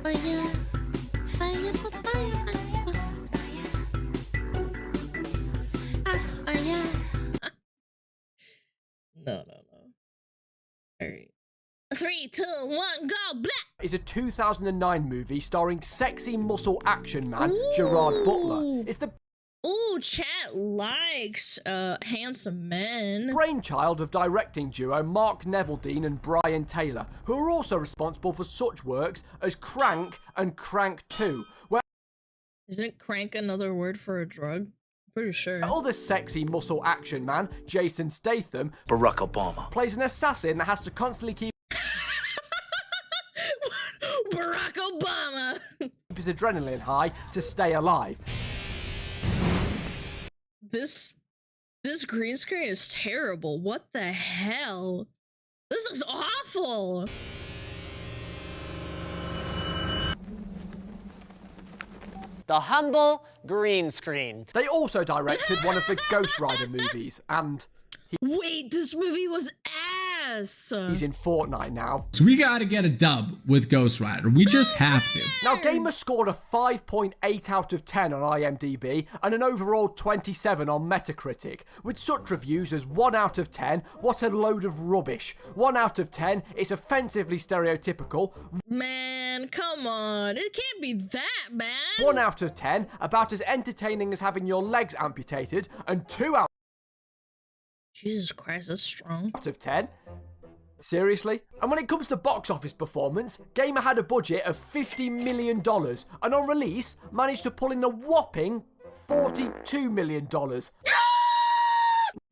fire, fire, fire, fire. No. All right. 3, 2, 1, go! Blah! Is a 2009 movie starring sexy muscle action man Gerard Butler. It's the Ooh, chat likes handsome men. brainchild of directing duo Mark Neveldine and Brian Taylor, who are also responsible for such works as Crank and Crank 2, where Isn't crank another word for a drug? Pretty sure. other sexy muscle action man, Jason Statham, Barack Obama, plays an assassin that has to constantly keep Barack Obama. his adrenaline high to stay alive. This green screen is terrible. What the hell? This is awful. The humble green screen. They also directed one of the Ghost Rider movies, and Wait, this movie was ass. he's in Fortnite now. So we gotta get a dub with Ghost Rider. We just have to. Now, Gamer scored a 5.8 out of 10 on IMDb and an overall 27 on Metacritic, with such reviews as 1 out of 10, what a load of rubbish, 1 out of 10, it's offensively stereotypical, Man, come on. It can't be that bad. 1 out of 10, about as entertaining as having your legs amputated, and 2 out Jesus Christ, that's strong. of 10. Seriously? And when it comes to box office performance, Gamer had a budget of $50 million and on release managed to pull in a whopping $42 million.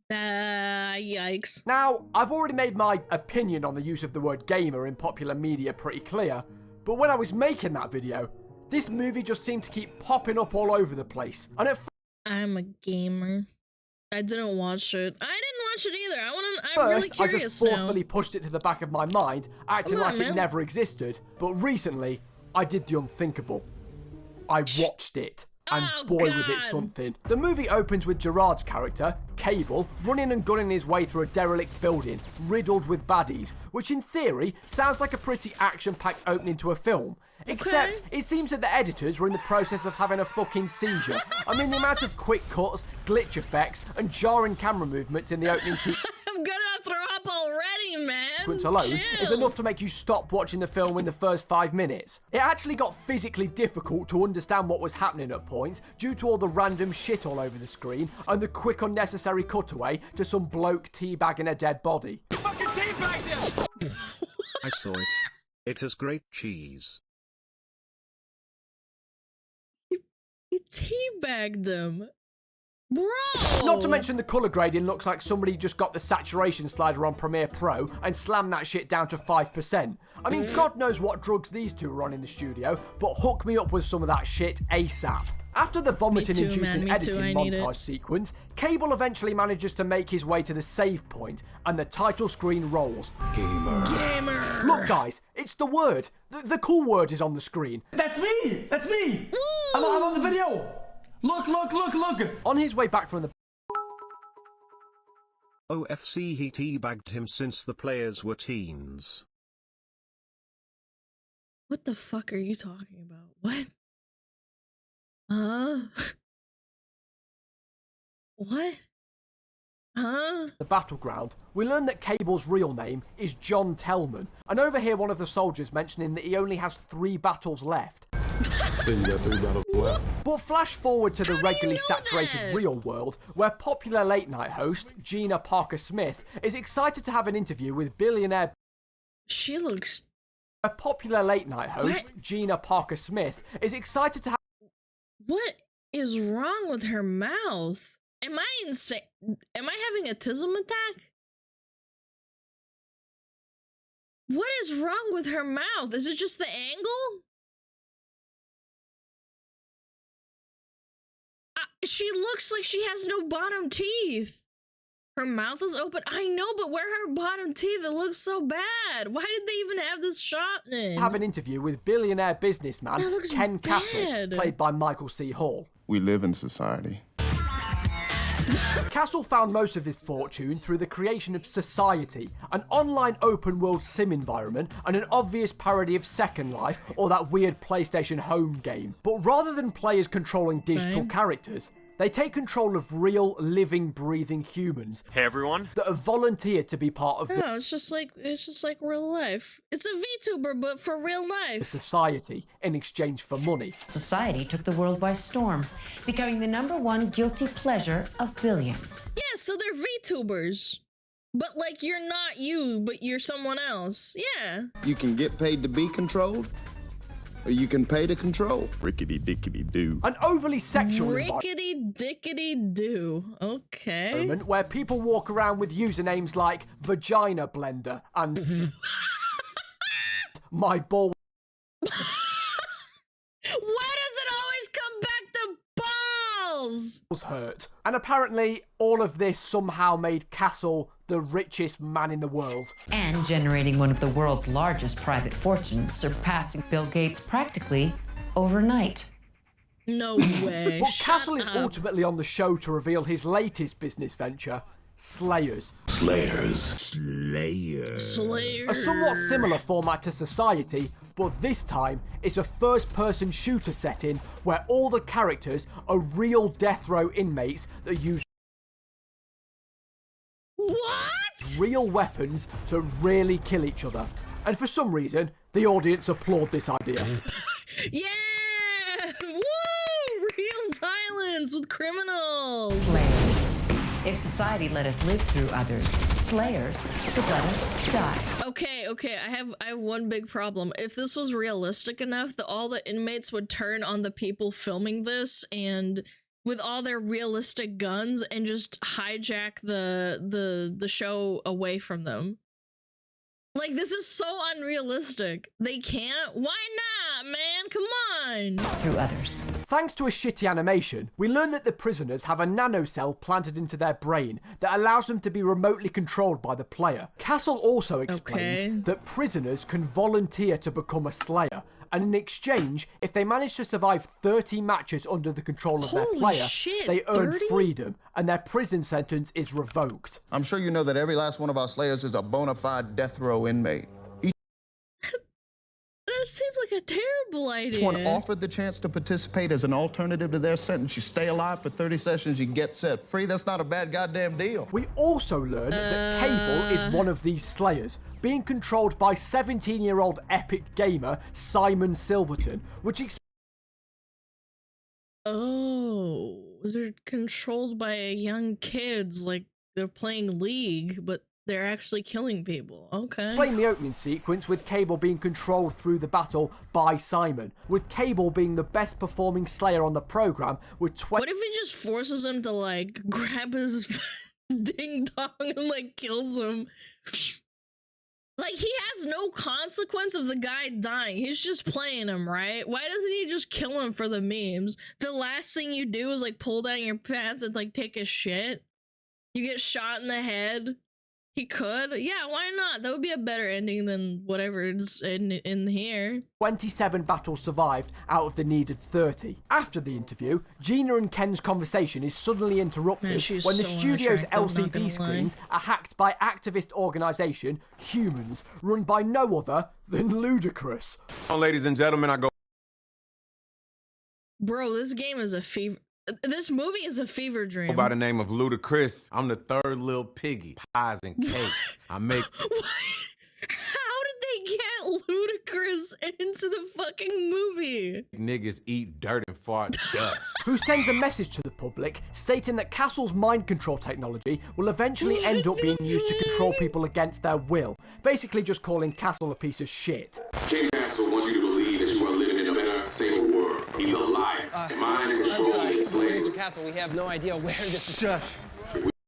Yikes. Now, I've already made my opinion on the use of the word gamer in popular media pretty clear, but when I was making that video, this movie just seemed to keep popping up all over the place. And at I'm a gamer. I didn't watch it. I didn't watch it either. I'm first, really I curious just forcefully pushed it to the back of my mind, acting Come on, like it man. never existed. But recently, I did the unthinkable. I watched it. And Oh, boy was it God. something. The movie opens with Gerard's character, Cable, running and gunning his way through a derelict building, riddled with baddies, which in theory sounds like a pretty action-packed opening to a film. Except, it seems that the editors were in the process of having a fucking seizure. I mean, the amount of quick cuts, glitch effects, and jarring camera movements in the opening I'm gonna throw up already, man. sequence alone is Chill. enough to make you stop watching the film in the first 5 minutes. It actually got physically difficult to understand what was happening at points due to all the random shit all over the screen and the quick unnecessary cutaway to some bloke teabagging a dead body. fucking teabag them. I saw it. It has great cheese. He teabagged them. Bro! Not to mention the colour grading looks like somebody just got the saturation slider on Premiere Pro and slammed that shit down to 5%. I mean, God knows what drugs these two were on in the studio, but hook me up with some of that shit ASAP. After the vomiting-inducing man, me too, editing I need montage it. sequence, Cable eventually manages to make his way to the save point, and the title screen rolls. Gamer! Look, guys, it's the word. The cool word is on the screen. That's me! That's me! I'm on the video! Look! On his way back from the OFC he teabagged him since the players were teens. What the fuck are you talking about? What? Huh? What? Huh? the battleground, we learn that Cable's real name is John Tellman, and overhear one of the soldiers mentioning that he only has 3 battles left. So you got 3 battles left. But flash forward to the How do you regularly know saturated that? real world, where popular late night host Gina Parker Smith is excited to have an interview with billionaire. She looks... A popular late night host Gina Parker Smith is excited to have. What is wrong with her mouth? Am I insane? Am I having a tism attack? What is wrong with her mouth? Is it just the angle? She looks like she has no bottom teeth. Her mouth is open. I know, but where are her bottom teeth? It looks so bad. Why did they even have this shot in? Have an interview with billionaire businessman That looks Ken bad. Castle, played by Michael C. Hall. We live in society. Castle found most of his fortune through the creation of Society, an online open-world sim environment and an obvious parody of Second Life or that weird PlayStation home game. But rather than players controlling digital characters, they take control of real, living, breathing humans. Hey everyone. That have volunteered to be part of No, it's just like real life. It's a VTuber, but for real life. Society in exchange for money. Society took the world by storm, becoming the #1 guilty pleasure of billions. Yeah, so they're VTubers. But like, you're not you, but you're someone else. Yeah. You can get paid to be controlled, or you can pay to control. Rickety dickety doo. An overly sexual Rickety dickety do. Okay. environment where people walk around with usernames like Vagina Blender and My Ball. Why does it always come back to balls? Was hurt. And apparently, all of this somehow made Castle the richest man in the world. And generating one of the world's largest private fortunes, surpassing Bill Gates practically overnight. No way. But Castle is ultimately on the show to reveal his latest business venture, Slayers. Slayers. A somewhat similar format to Society, but this time it's a first-person shooter setting where all the characters are real death row inmates that use real weapons to really kill each other. And for some reason, the audience applaud this idea. Yeah! Woo! Real violence with criminals! Slayers. If society let us live through others, Slayers would let us die. Okay, I have one big problem. If this was realistic enough that all the inmates would turn on the people filming this and with all their realistic guns and just hijack the show away from them. Like, this is so unrealistic. They can't? Why not, man? Come on! Through others. Thanks to a shitty animation, we learn that the prisoners have a nanocell planted into their brain that allows them to be remotely controlled by the player. Castle also explains that prisoners can volunteer to become a Slayer, and in exchange, if they manage to survive 30 matches under the control of their player, they earn 30? freedom, and their prison sentence is revoked. I'm sure you know that every last one of our Slayers is a bona fide death row inmate. That seems like a terrible idea. Each one offered the chance to participate as an alternative to their sentence. You stay alive for 30 sessions, you get set free. That's not a bad goddamn deal. We also learn that Cable is one of these Slayers, being controlled by 17-year-old epic gamer Simon Silverton, which Oh, they're controlled by young kids, like they're playing League, but they're actually killing people. Okay. Playing the opening sequence with Cable being controlled through the battle by Simon, with Cable being the best performing Slayer on the program with 20. What if he just forces him to like grab his ding dong and like kills him? Like, he has no consequence of the guy dying. He's just playing him, right? Why doesn't he just kill him for the memes? The last thing you do is like pull down your pants and like take a shit. You get shot in the head. He could. Yeah, why not? That would be a better ending than whatever is in here. 27 battles survived out of the needed 30. After the interview, Gina and Ken's conversation is suddenly interrupted when the studio's LCD screens are hacked by activist organisation Humans, run by no other than Ludacris. Ladies and gentlemen, I go. Bro, this game is a fever. This movie is a fever dream. By the name of Ludacris, I'm the third little piggy. Pies and cakes. I make. How did they get Ludacris into the fucking movie? Niggas eat dirt and fart dust. Who sends a message to the public stating that Castle's mind control technology will eventually end up being used to control people against their will. Basically just calling Castle a piece of shit. King Castle wants you to believe that you are living in a better, safer world. He's a liar. Mind and control is slaves. Mr. Castle, we have no idea where this is.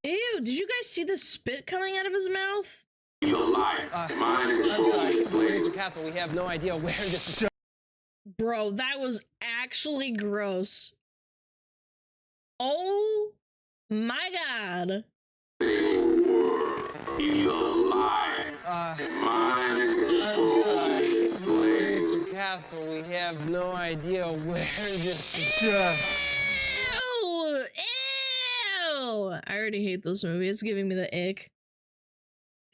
Ew, did you guys see the spit coming out of his mouth? He's a liar. Mind and control is slaves. Mr. Castle, we have no idea where this is. Bro, that was actually gross. Oh my god. He's a liar. Mind and control is slaves. Mr. Castle, we have no idea where this is. Ew! Ew! Oh, I already hate this movie. It's giving me the ick.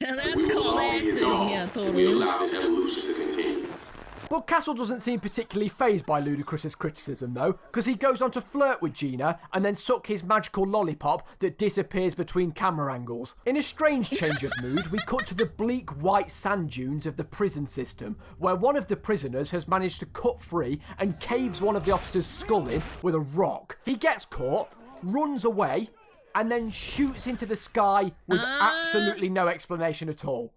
And that's We will called all be his acting. own. Yeah, We totally. allow this evolution to continue. But Castle doesn't seem particularly fazed by Ludacris's criticism though, because he goes on to flirt with Gina and then suck his magical lollipop that disappears between camera angles. In a strange change of mood, we cut to the bleak white sand dunes of the prison system, where one of the prisoners has managed to cut free and caves one of the officers' skull in with a rock. He gets caught, runs away, and then shoots into the sky with absolutely no explanation at all.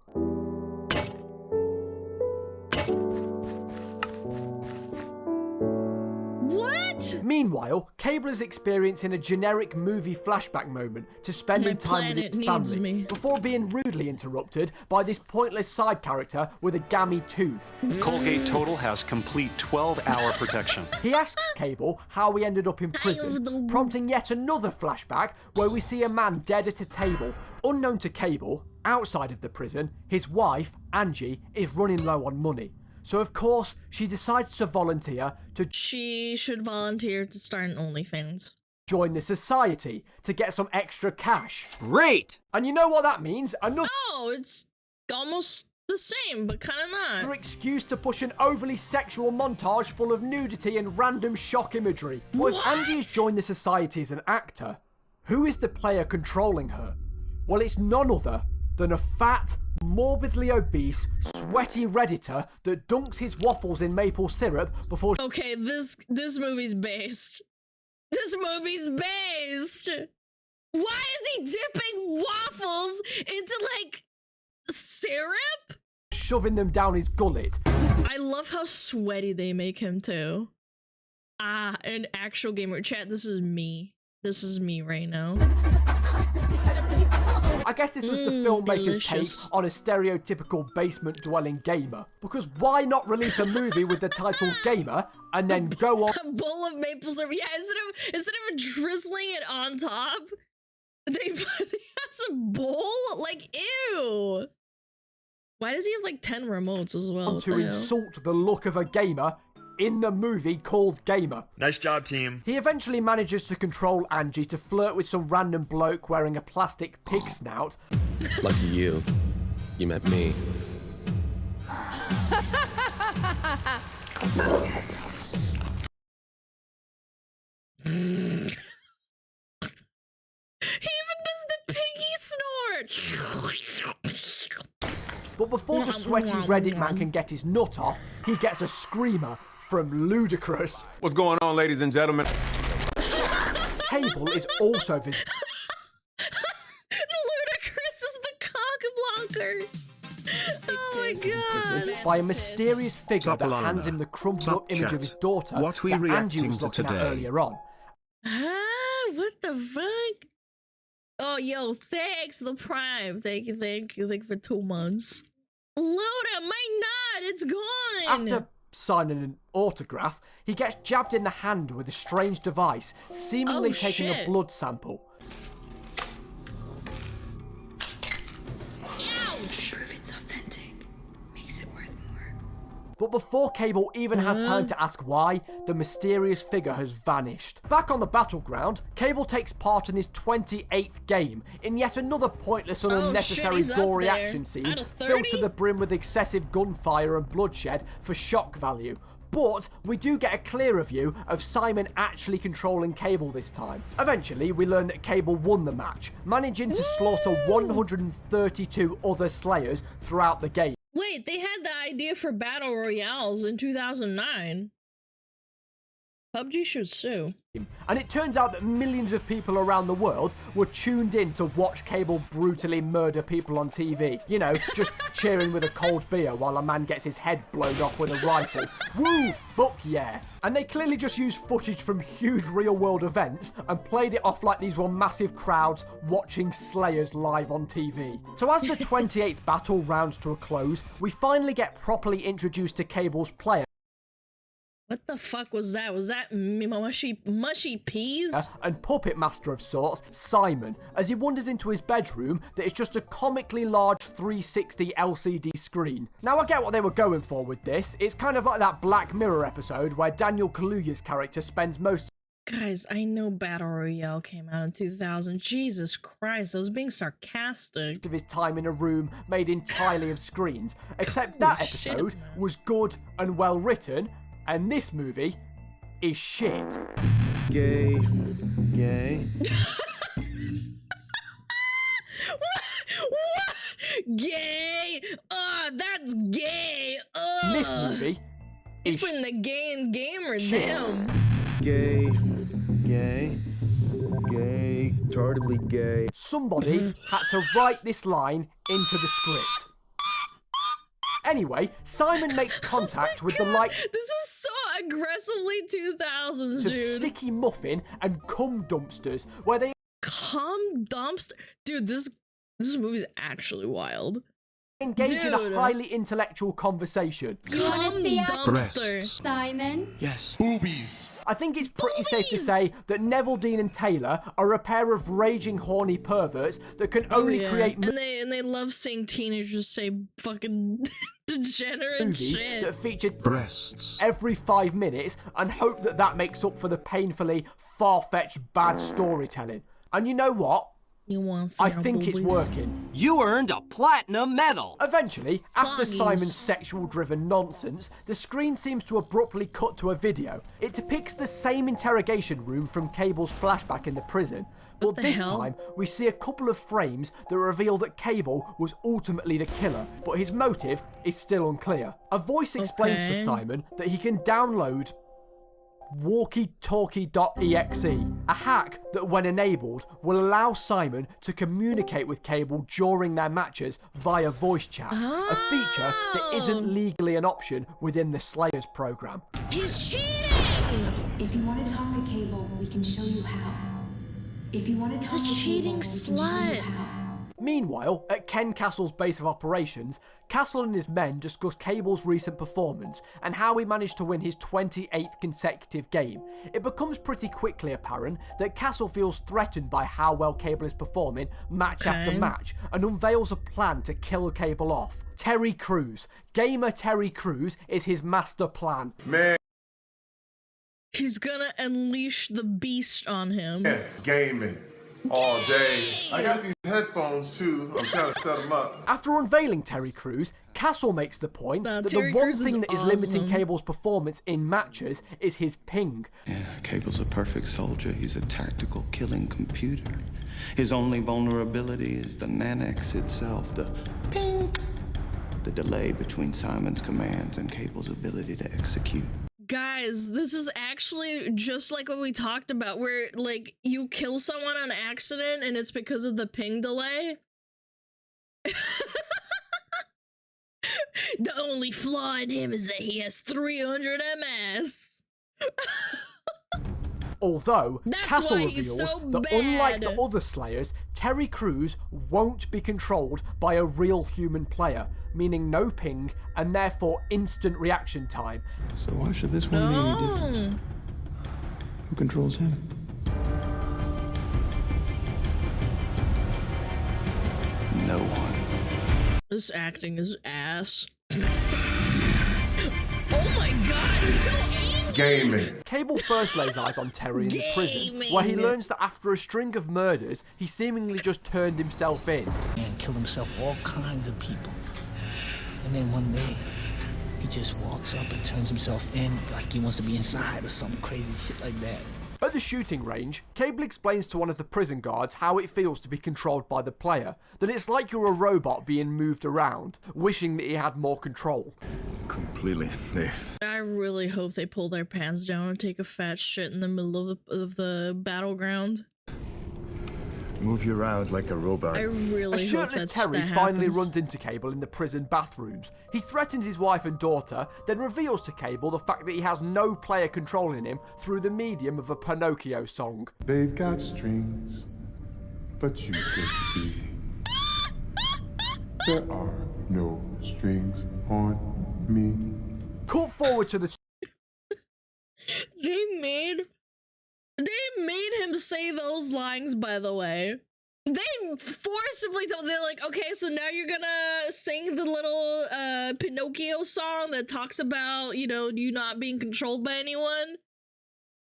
Meanwhile, Cable is experiencing a generic movie flashback moment to spending time with its family before being rudely interrupted by this pointless side character with a gammy tooth. Colgate Total has complete 12-hour protection. He asks Cable how he ended up in prison, prompting yet another flashback where we see a man dead at a table. Unknown to Cable, outside of the prison, his wife, Angie, is running low on money. So of course, she decides to volunteer to... She should volunteer to start an OnlyFans. ...join the society to get some extra cash. Great! And you know what that means? Another it's almost the same, but kind of not. Another excuse to push an overly sexual montage full of nudity and random shock imagery. But if Angie has joined the society as an actor, who is the player controlling her? Well, it's none other than a fat, morbidly obese, sweaty Redditor that dunks his waffles in maple syrup before... Okay, this movie's based. This movie's based! Why is he dipping waffles into, like, syrup? ...shoving them down his gullet. I love how sweaty they make him, too. An actual gamer. Chat, this is me. This is me right now. I guess this was the filmmaker's delicious. take on a stereotypical basement-dwelling gamer. Because why not release a movie with the title Gamer and then go on... A bowl of maple syrup. Yeah, instead of drizzling it on top, they has a bowl? Like, ew. Why does he have like 10 remotes as well? ...to insult the look of a gamer in the movie called Gamer. Nice job, team. He eventually manages to control Angie to flirt with some random bloke wearing a plastic pig snout. Lucky you. You met me. He even does the piggy snort. But before the sweaty Reddit man can get his nut off, he gets a screamer from Ludacris. What's going on, ladies and gentlemen? Cable is also visible. Ludacris is the cock blocker. Oh my god. By a mysterious figure that hands him the crumpled up image of his daughter what we that Angie reacting was to looking at today? earlier on. What the fuck? Oh, yo, thanks, the Prime. Thank you for 2 months. Luda, my nut, it's gone. After signing an autograph, he gets jabbed in the hand with a strange device, seemingly taking a blood sample. Prove it's authentic. Makes it worth more. But before Cable even has time to ask why, the mysterious figure has vanished. Back on the battleground, Cable takes part in his 28th game in yet another pointless and unnecessary gory action scene filled to the brim with excessive gunfire and bloodshed for shock value. But we do get a clearer view of Simon actually controlling Cable this time. Eventually, we learn that Cable won the match, managing to slaughter 132 other Slayers throughout the game. Wait, they had the idea for battle royales in 2009. PUBG should sue. And it turns out that millions of people around the world were tuned in to watch Cable brutally murder people on TV. You know, just cheering with a cold beer while a man gets his head blown off with a rifle. Woo, fuck yeah. And they clearly just used footage from huge real-world events and played it off like these were massive crowds watching Slayers live on TV. So as the 28th battle rounds to a close, we finally get properly introduced to Cable's player. What the fuck was that? Was that mushy peas? And puppet master of sorts, Simon, as he wanders into his bedroom that is just a comically large 360 LCD screen. Now I get what they were going for with this. It's kind of like that Black Mirror episode where Daniel Kaluuya's character spends most Guys, I know Battle Royale came out in 2000. Jesus Christ, I was being sarcastic. Of his time in a room made entirely of screens, except that episode was good and well written, and this movie is shit. Gay. What? Gay? That's gay. This movie is He's putting the gay in gamer, shit. damn. Gay, tardily gay. Somebody had to write this line into the script. Anyway, Simon makes contact with the like. This is so aggressively 2000s, to dude. Sticky Muffin and cum dumpsters, where they Cum dumpster, dude. This movie's actually wild. engage in a highly intellectual conversation. Cum dumpster. Simon? Yes. Boobies. I think it's pretty safe to say that Neville, Dean and Taylor are a pair of raging horny perverts that can only create and they love seeing teenagers say fucking degenerate movies shit. that feature Breasts. every 5 minutes and hope that that makes up for the painfully far-fetched bad storytelling. And you know what? You want I think it's working. You earned a platinum medal. Eventually, after Floggies. Simon's sexual-driven nonsense, the screen seems to abruptly cut to a video. It depicts the same interrogation room from Cable's flashback in the prison, but the this hell? time we see a couple of frames that reveal that Cable was ultimately the killer, but his motive is still unclear. A voice explains to Okay. Simon that he can download walkietalkie.exe, a hack that when enabled will allow Simon to communicate with Cable during their matches via voice chat, a feature that isn't legally an option within the Slayers program. He's cheating! If you want to talk to Cable, we can show you how. If you want to He's talk a to cheating Cable, we can show you slut. how. Meanwhile, at Ken Castle's base of operations, Castle and his men discuss Cable's recent performance and how he managed to win his 28th consecutive game. It becomes pretty quickly apparent that Castle feels threatened by how well Cable is performing match after match and unveils a plan to kill Cable off. Terry Crews. Gamer Terry Crews is his master plan. Man, He's gonna unleash the beast on him. gaming all day. I got these headphones too. I'm trying to set them up. After unveiling Terry Crews, Castle makes the point that Terry the one Crews is thing that is limiting awesome. Cable's performance in matches is his ping. Yeah, Cable's a perfect soldier. He's a tactical killing computer. His only vulnerability is the Nanax itself, the ping, the delay between Simon's commands and Cable's ability to execute. Guys, this is actually just like what we talked about, where like you kill someone on accident and it's because of the ping delay. The only flaw in him is that he has 300 MS. Although, That's Castle why he's reveals so that unlike the bad. other Slayers, Terry Crews won't be controlled by a real human player, meaning no ping and therefore instant reaction time. So why should this one be any different? Who controls him? No one. This acting is ass. Oh my god, he's so angry! Gaming. Cable first lays eyes on Terry in the prison, where he learns that after a string of murders, he seemingly just turned himself in. And killed himself all kinds of people. And then one day, he just walks up and turns himself in like he wants to be inside or some crazy shit like that. At the shooting range, Cable explains to one of the prison guards how it feels to be controlled by the player, that it's like you're a robot being moved around, wishing that he had more control. Completely there. I really hope they pull their pants down and take a fat shit in the middle of the battleground. Move you around like a robot. I A really hope shirtless that Terry finally happens. runs into Cable in the prison bathrooms. He threatens his wife and daughter, then reveals to Cable the fact that he has no player controlling him through the medium of a Pinocchio song. They got strings, but you can see there are no strings on me. Cut forward to the They made him say those lines, by the way. They forcibly told, they're like, okay, so now you're gonna sing the little Pinocchio song that talks about, you know, you not being controlled by anyone.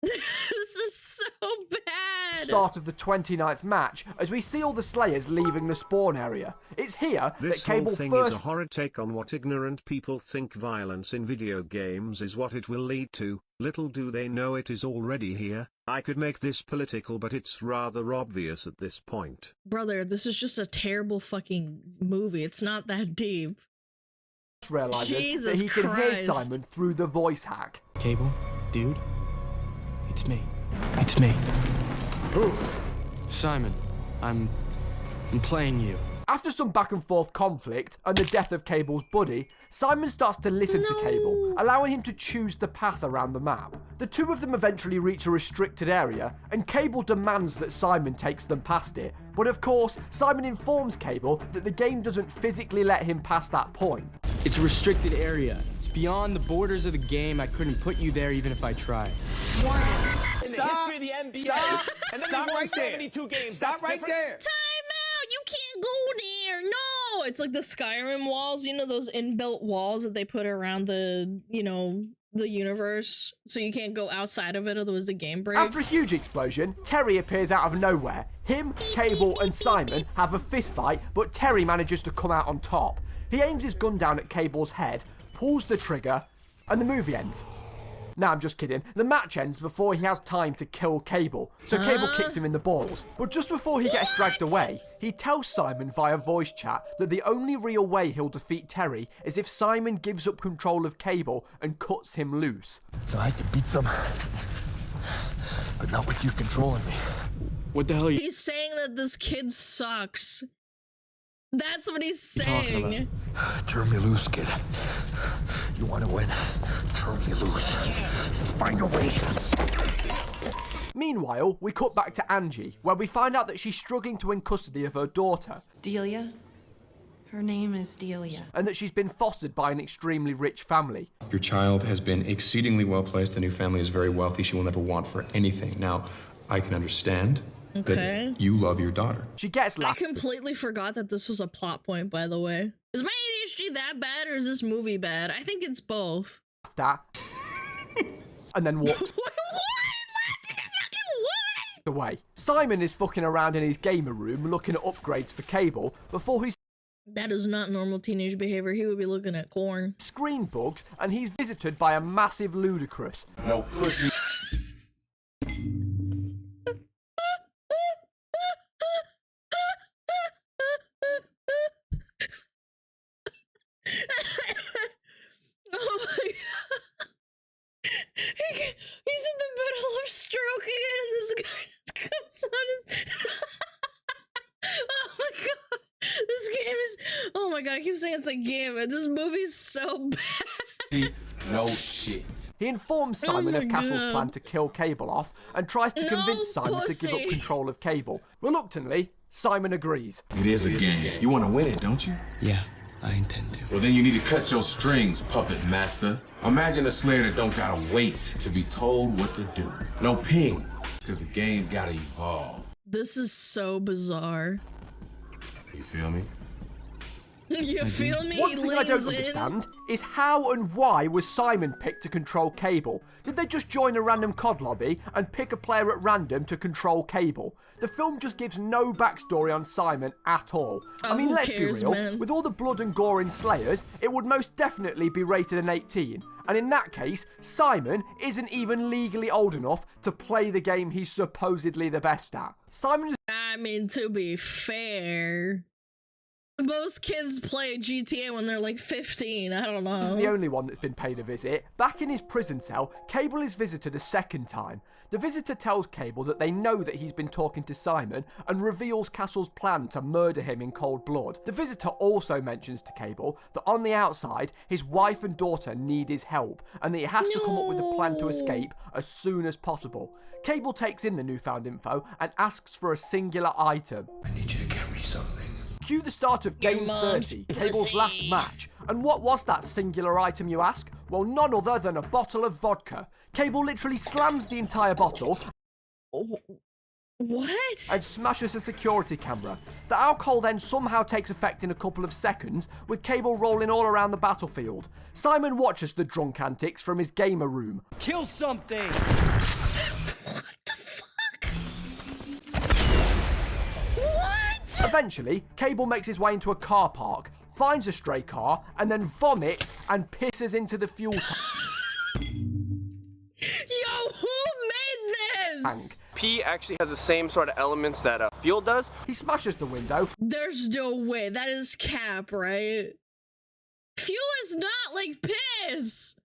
This is so bad. Start of the 29th match as we see all the Slayers leaving the spawn area. It's here This that Cable whole thing first... is a horrid take on what ignorant people think violence in video games is what it will lead to. Little do they know it is already here. I could make this political, but it's rather obvious at this point. Brother, this is just a terrible fucking movie. It's not that deep. realizes Jesus that he can hear Christ. Simon through the voice hack. Cable, dude, it's me. It's me. Who? Simon, I'm playing you. After some back and forth conflict and the death of Cable's buddy, Simon starts to listen to Cable, allowing him to choose the path around the map. The two of them eventually reach a restricted area, and Cable demands that Simon takes them past it. But of course, Simon informs Cable that the game doesn't physically let him past that point. It's a restricted area. It's beyond the borders of the game. I couldn't put you there even if I tried. Warning. In the history of the NBA, Stop. and then Stop we won right there. 72 games. Stop That's right different. there. Time out! You can't go there! No! It's like the Skyrim walls, you know, those inbuilt walls that they put around the, you know, the universe, so you can't go outside of it, otherwise the game breaks. After a huge explosion, Terry appears out of nowhere. Him, Cable and Simon have a fist fight, but Terry manages to come out on top. He aims his gun down at Cable's head, pulls the trigger, and the movie ends. Nah, I'm just kidding. The match ends before he has time to kill Cable, so Cable kicks him in the balls. But just before he gets dragged away, he tells Simon via voice chat that the only real way he'll defeat Terry is if Simon gives up control of Cable and cuts him loose. So I can beat them, but not with you controlling me. What the hell are you He's saying that this kid sucks. That's what he's talking saying. about? Turn me loose, kid. You want to win? Turn me loose. Find a way. Meanwhile, we cut back to Angie, where we find out that she's struggling to win custody of her daughter, Delia? Her name is Delia. and that she's been fostered by an extremely rich family. Your child has been exceedingly well placed. The new family is very wealthy. She will never want for anything. Now, I can understand Okay. that you love your daughter. She gets I laughed completely forgot that this was a plot point, by the way. Is my ADHD that bad, or is this movie bad? I think it's both. at, and then walks What? away. Simon is fucking around in his gamer room looking at upgrades for Cable before his That is not normal teenage behavior. He would be looking at corn. screen bugs and he's visited by a massive Ludicrous. No pussy. Oh my god. He's in the middle of stroking it and this guy just comes on his... Oh my god. This game is... Oh my god, I keep saying it's a game, but this movie's so bad. No shit. He informs Simon Oh of my Castle's God. plan to kill Cable off and tries to convince Simon to give pussy. up control of Cable. Reluctantly, Simon agrees. It is a game. You want to win it, don't you? Yeah, I intend to. Well, then you need to cut your strings, puppet master. Imagine a slayer that don't gotta wait to be told what to do. No ping, because the game's gotta evolve. This is so bizarre. You feel me? You feel me? One He thing I don't leans in. understand is how and why was Simon picked to control Cable? Did they just join a random COD lobby and pick a player at random to control Cable? The film just gives no backstory on Simon at all. Oh, I mean, who let's cares, be real, man? with all the blood and gore in Slayers, it would most definitely be rated an 18. And in that case, Simon isn't even legally old enough to play the game he's supposedly the best at. Simon is I mean, to be fair, most kids play GTA when they're like 15. I don't know. the only one that's been paid a visit. Back in his prison cell, Cable is visited a second time. The visitor tells Cable that they know that he's been talking to Simon and reveals Castle's plan to murder him in cold blood. The visitor also mentions to Cable that on the outside, his wife and daughter need his help and that he has to come up with a plan to escape as soon as possible. Cable takes in the newfound info and asks for a singular item. I need you to get me something. Cue the start of Game mom's 30, Cable's pussy. last match. And what was that singular item, you ask? Well, none other than a bottle of vodka. Cable literally slams the entire bottle What? and smashes a security camera. The alcohol then somehow takes effect in a couple of seconds, with Cable rolling all around the battlefield. Simon watches the drunk antics from his gamer room. Kill something! Eventually, Cable makes his way into a car park, finds a stray car, and then vomits and pisses into the fuel tank. Yo, who made this? Pee actually has the same sort of elements that fuel does. He smashes the window. There's no way. That is cap, right? Fuel is not like piss.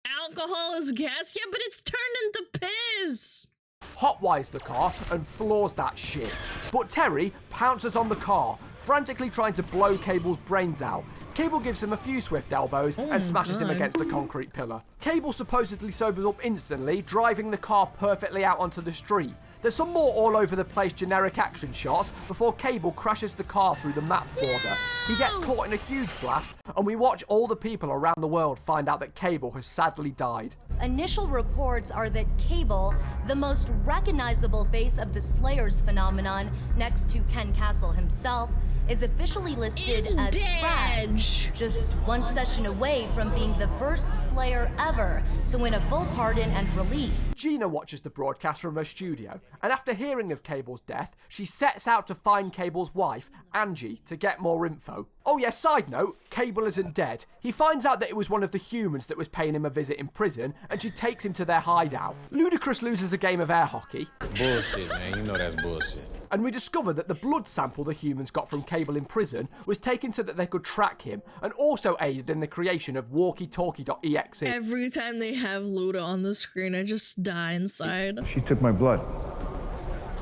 Alcohol is gas. Yeah, but it's turned into piss. Hotwires the car and floors that shit. But Terry pounces on the car, frantically trying to blow Cable's brains out. Cable gives him a few swift elbows and smashes him against a concrete pillar. Cable supposedly sobers up instantly, driving the car perfectly out onto the street. There's some more all over the place generic action shots before Cable crashes the car through the map border. He gets caught in a huge blast, and we watch all the people around the world find out that Cable has sadly died. Initial reports are that Cable, the most recognizable face of the Slayers phenomenon, next to Ken Castle himself, is officially listed as Brad, just one session away from being the first Slayer ever to win a full pardon and release. Gina watches the broadcast from her studio, and after hearing of Cable's death, she sets out to find Cable's wife, Angie, to get more info. Oh yeah, side note, Cable isn't dead. He finds out that it was one of the humans that was paying him a visit in prison, and she takes him to their hideout. Ludacris loses a game of air hockey. Bullshit, man. You know that's bullshit. And we discover that the blood sample the humans got from Cable in prison was taken so that they could track him, and also aided in the creation of walkietalkie.exe. Every time they have Luda on the screen, I just die inside. She took my blood.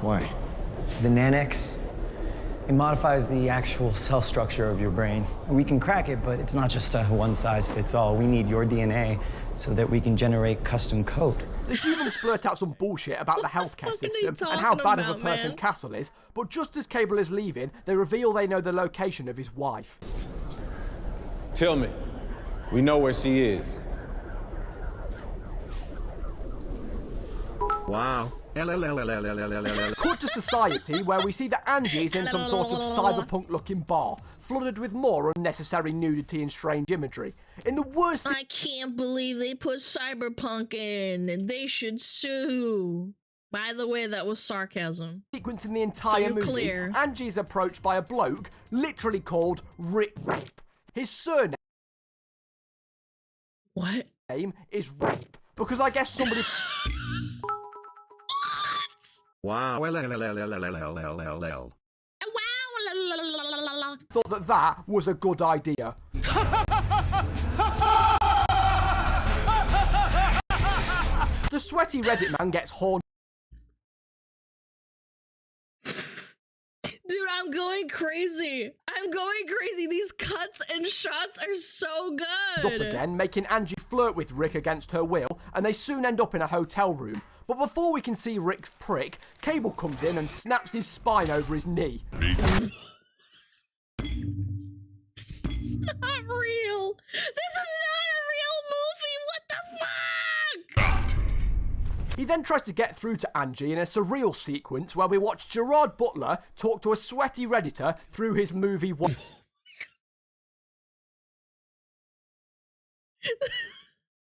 Why? The Nanex, it modifies the actual cell structure of your brain. We can crack it, but it's not just a one-size-fits-all. We need your DNA so that we can generate custom code. The humans splurt out some bullshit about the healthcare system and how bad of a person Castle is, but just as Cable is leaving, they reveal they know the location of his wife. Tell me, we know where she is. Wow. Cut to society, where we see that Angie is in some sort of cyberpunk-looking bar, flooded with more unnecessary nudity and strange imagery. In the worst... I can't believe they put cyberpunk in. They should sue. By the way, that was sarcasm. Sequence in the entire movie, clear. Angie is approached by a bloke, literally called Rick Rape. His surname... What? ...name is Rape. Because I guess somebody... Wow. Thought that was a good idea. The sweaty Reddit man gets horned. Dude, I'm going crazy. I'm going crazy. These cuts and shots are so good. Up again, making Angie flirt with Rick against her will, and they soon end up in a hotel room. But before we can see Rick's prick, Cable comes in and snaps his spine over his knee. This is not real. This is not a real movie. What the fuck? He then tries to get through to Angie in a surreal sequence where we watch Gerard Butler talk to a sweaty Redditor through his movie wife.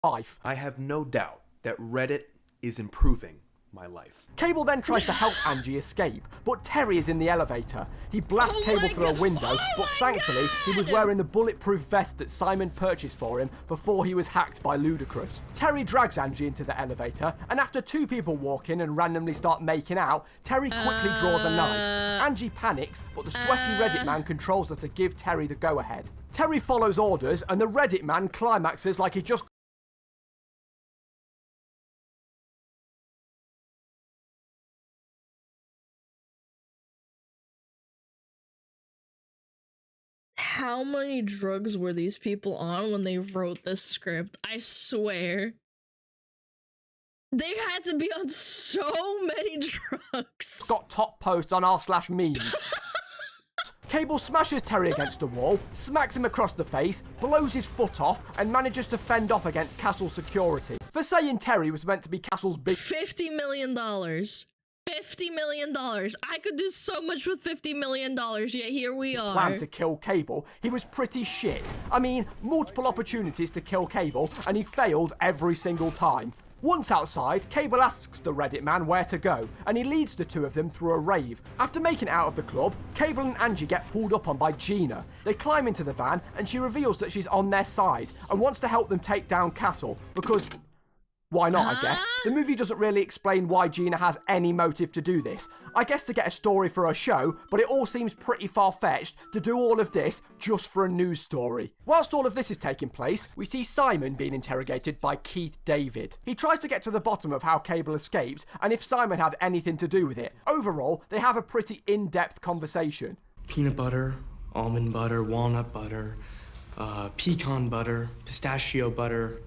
I have no doubt that Reddit is improving my life. Cable then tries to help Angie escape, but Terry is in the elevator. He blasts Cable through a window, but thankfully he was wearing the bulletproof vest that Simon purchased for him before he was hacked by Ludacris. Terry drags Angie into the elevator, and after two people walk in and randomly start making out, Terry quickly draws a knife. Angie panics, but the sweaty Reddit man controls her to give Terry the go-ahead. Terry follows orders, and the Reddit man climaxes like he just... How many drugs were these people on when they wrote this script? I swear. They had to be on so many drugs. Got top posts on r/memes. Cable smashes Terry against a wall, smacks him across the face, blows his foot off, and manages to fend off against Castle security. For saying Terry was meant to be Castle's big... $50 million. $50 million. I could do so much with $50 million, yet here we are. Plan to kill Cable. He was pretty shit. I mean, multiple opportunities to kill Cable, and he failed every single time. Once outside, Cable asks the Reddit man where to go, and he leads the two of them through a rave. After making it out of the club, Cable and Angie get pulled up on by Gina. They climb into the van, and she reveals that she's on their side, and wants to help them take down Castle, because... why not, I guess? The movie doesn't really explain why Gina has any motive to do this. I guess to get a story for a show, but it all seems pretty far-fetched to do all of this just for a news story. Whilst all of this is taking place, we see Simon being interrogated by Keith David. He tries to get to the bottom of how Cable escaped, and if Simon had anything to do with it. Overall, they have a pretty in-depth conversation. Peanut butter, almond butter, walnut butter, pecan butter, pistachio butter,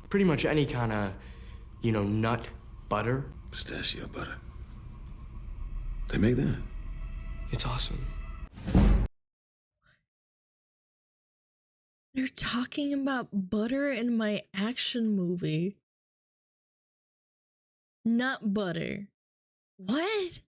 pretty much any kind of, nut butter. Pistachio butter. They make that? It's awesome. They're talking about butter in my action movie. Nut butter. What?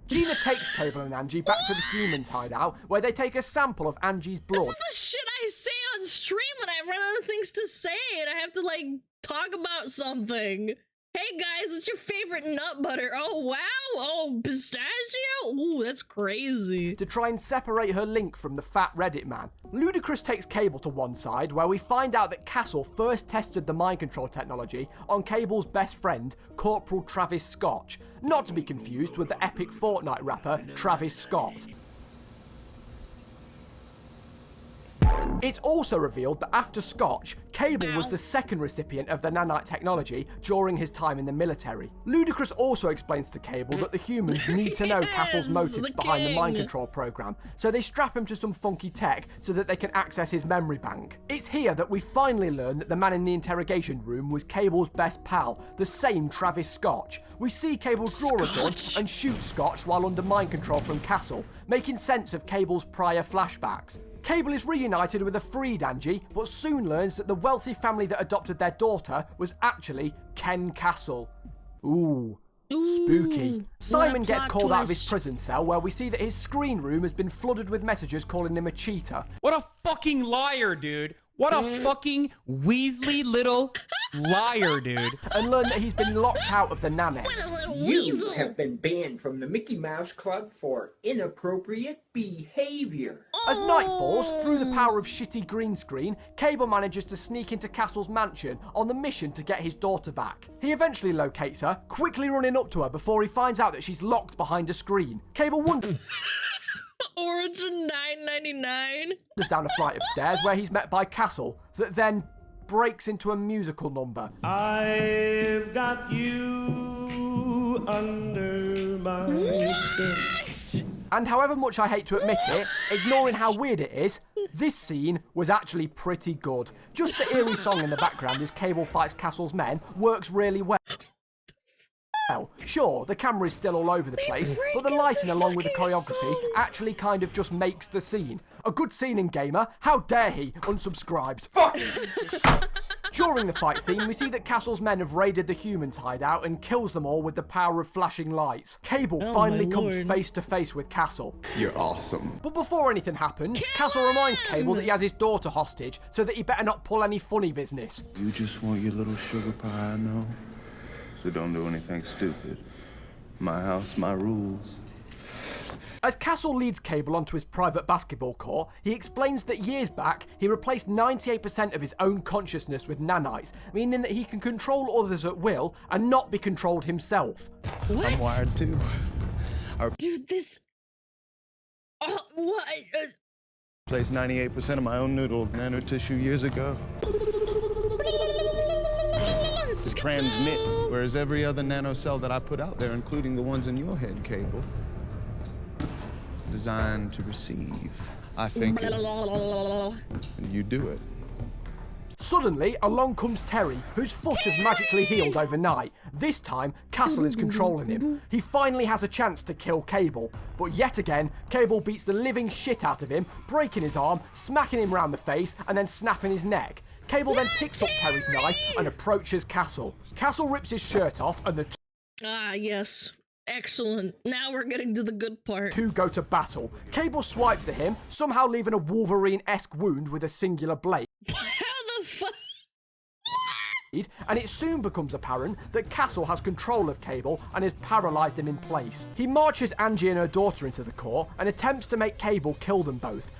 Gina takes Cable and Angie back to the humans' hideout, where they take a sample of Angie's blood. This is the shit I say on stream when I run out of things to say and I have to, like, talk about something. Hey guys, what's your favorite nut butter? Oh wow, oh pistachio? Ooh, that's crazy. To try and separate her link from the fat Reddit man. Ludacris takes Cable to one side, where we find out that Castle first tested the mind control technology on Cable's best friend, Corporal Travis Scott, not to be confused with the epic Fortnite rapper Travis Scott. It's also revealed that after Scotch, Cable was the second recipient of the nanite technology during his time in the military. Ludacris also explains to Cable that the humans need to know Castle's motives behind the mind control program, so they strap him to some funky tech so that they can access his memory bank. It's here that we finally learn that the man in the interrogation room was Cable's best pal, the same Travis Scotch. We see Cable draw a gun and shoot Scotch while under mind control from Castle, making sense of Cable's prior flashbacks. Cable is reunited with a freed Angie, but soon learns that the wealthy family that adopted their daughter was actually Ken Castle. Ooh, spooky. Simon gets called out of his prison cell, where we see that his screen room has been flooded with messages calling him a cheater. What a fucking liar, dude. What a fucking Weasley little liar, dude. And learn that he's been locked out of the Nanex. You have been banned from the Mickey Mouse Club for inappropriate behavior. As night falls, through the power of shitty green screen, Cable manages to sneak into Castle's mansion on the mission to get his daughter back. He eventually locates her, quickly running up to her before he finds out that she's locked behind a screen. Cable wonders Origin $9.99. down a flight of stairs where he's met by Castle, that then breaks into a musical number. I've got you under my skin. And however much I hate to admit it, ignoring how weird it is, this scene was actually pretty good. Just the eerie song in the background as Cable fights Castle's men works really well. Sure, the camera is still all over the place, but the lighting along with the choreography actually kind of just makes the scene. A good scene in Gamer, how dare he, unsubscribed. During the fight scene, we see that Castle's men have raided the humans' hideout and kills them all with the power of flashing lights. Cable finally comes face to face with Castle. You're awesome. But before anything happens, Castle reminds Cable that he has his daughter hostage, so that he better not pull any funny business. You just want your little sugar pie, I know. So don't do anything stupid. My house, my rules. As Castle leads Cable onto his private basketball court, he explains that years back, he replaced 98% of his own consciousness with nanites, meaning that he can control others at will and not be controlled himself. What? I'm wired too. Dude, this... what? Placed 98% of my own noodle nanotissue years ago. To transmit, whereas every other nanocell that I put out there, including the ones in your head, Cable, designed to receive. I think it, and you do it. Suddenly, along comes Terry, whose foot has magically healed overnight. This time, Castle is controlling him. He finally has a chance to kill Cable, but yet again, Cable beats the living shit out of him, breaking his arm, smacking him round the face, and then snapping his neck. Cable then picks up Terry's knife and approaches Castle. Castle rips his shirt off and the yes. Excellent. Now we're getting to the good part. two go to battle. Cable swipes at him, somehow leaving a Wolverine-esque wound with a singular blade. How the fuck? and it soon becomes apparent that Castle has control of Cable and has paralysed him in place. He marches Angie and her daughter into the court and attempts to make Cable kill them both.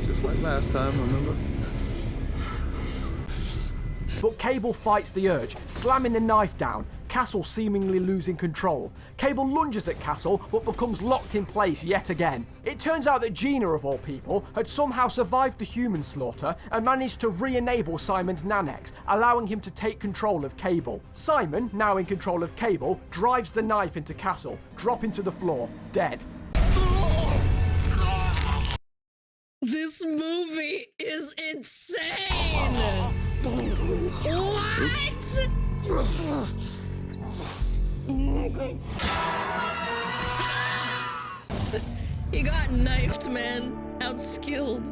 Just like last time, remember? But Cable fights the urge, slamming the knife down, Castle seemingly losing control. Cable lunges at Castle, but becomes locked in place yet again. It turns out that Gina, of all people, had somehow survived the human slaughter and managed to re-enable Simon's Nanex, allowing him to take control of Cable. Simon, now in control of Cable, drives the knife into Castle, dropping to the floor, dead. This movie is insane! What? He got knifed, man. Outskilled.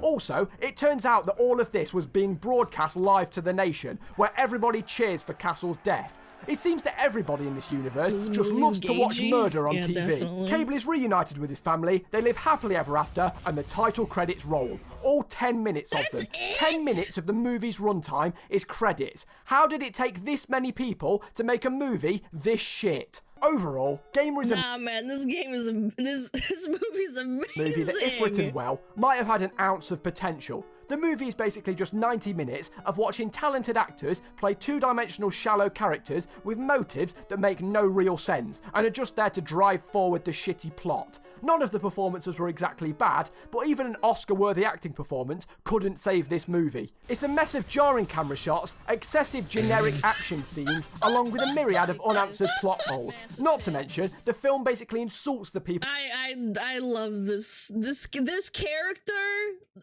Also, it turns out that all of this was being broadcast live to the nation, where everybody cheers for Castle's death. It seems that everybody in this universe just loves to watch murder on TV. Definitely. Cable is reunited with his family, they live happily ever after, and the title credits roll. All 10 minutes of them. 10 minutes of the movie's runtime is credits. How did it take this many people to make a movie this shit? Overall, Gamer is Nah, man, this game is this movie's amazing. Movie that, if written well, might have had an ounce of potential. The movie is basically just 90 minutes of watching talented actors play two-dimensional shallow characters with motives that make no real sense and are just there to drive forward the shitty plot. None of the performances were exactly bad, but even an Oscar-worthy acting performance couldn't save this movie. It's a mess of jarring camera shots, excessive generic action scenes, along with a myriad of unanswered plot holes. Not to mention, the film basically insults the people. I love this character.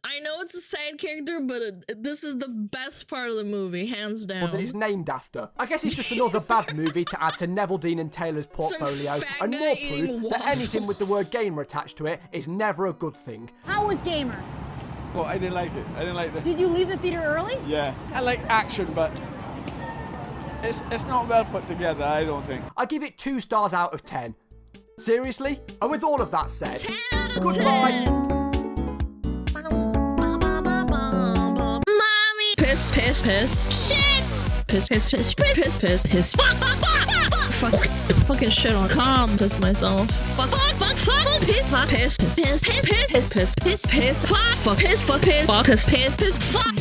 I know it's a side character, but this is the best part of the movie, hands down. That it's named after. I guess it's just another bad movie to add to Neville Dean and Taylor's portfolio, and more proof that anything with the word gamer attached to it is never a good thing. How was Gamer? Well, I didn't like it. I didn't like it. Did you leave the theater early? Yeah. I like action, but it's not well put together, I don't think. I give it 2 stars out of 10. Seriously? And with all of that said, 10 out of goodbye. 10. Piss, piss, piss. Shit! Piss, piss, piss, piss, piss, piss. Fuck, fucking shit on. Calm, piss myself. Fuck, piss, piss, piss, piss, piss, piss, piss, piss, piss, fuck, piss, fuck, piss, piss, piss, piss, fuck,